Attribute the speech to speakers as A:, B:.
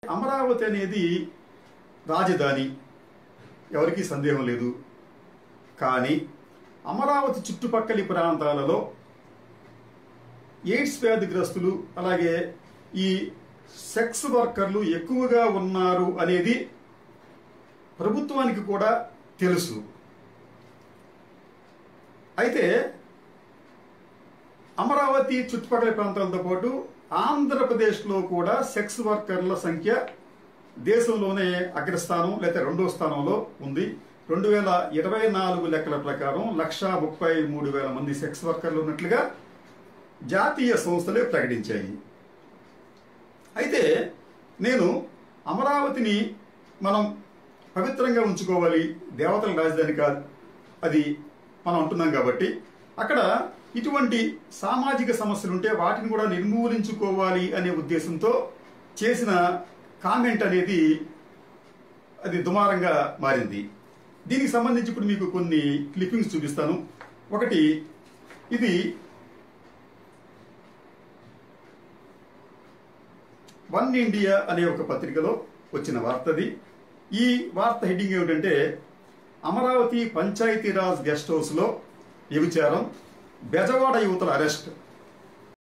A: అమరావతి అనేది రాజధాని, ఎవరికీ సందేహం లేదు. కానీ అమరావతి చుట్టుపక్కల ప్రాంతాలలో ఎయిడ్స్ వ్యాధిగ్రస్తులు అలాగే ఈ సెక్స్ వర్కర్లు ఎక్కువగా ఉన్నారు అనేది ప్రభుత్వానికి కూడా తెలుసు. అయితే అమరావతి చుట్టుపక్కల ప్రాంతాలతో పాటు ఆంధ్రప్రదేశ్లో కూడా సెక్స్ వర్కర్ల సంఖ్య దేశంలోనే అగ్రస్థానం లేదా రెండో స్థానంలో ఉంది. 2024 లెక్కల ప్రకారం 1,33,000 మంది సెక్స్ వర్కర్లు ఉన్నట్లుగా జాతీయ సంస్థలే ప్రకటించాయి. అయితే నేను అమరావతిని మనం పవిత్రంగా ఉంచుకోవాలి, దేవతల రాజధాని కాదు అది మనం అంటున్నాం కాబట్టి అక్కడ ఇటువంటి సామాజిక సమస్యలుంటే వాటిని కూడా నిర్మూలించుకోవాలి అనే ఉద్దేశంతో చేసిన కామెంట్ అనేది అది దుమారంగా మారింది. దీనికి సంబంధించి ఇప్పుడు మీకు కొన్ని క్లిప్పింగ్స్ చూపిస్తాను. ఒకటి, ఇది వన్ ఇండియా అనే ఒక పత్రికలో వచ్చిన వార్తది. ఈ వార్త హెడ్డింగ్ ఏమిటంటే, అమరావతి పంచాయతీరాజ్ గెస్ట్ హౌస్ లో వ్యభిచారం, బెజవాడ యువతల అరెస్ట్.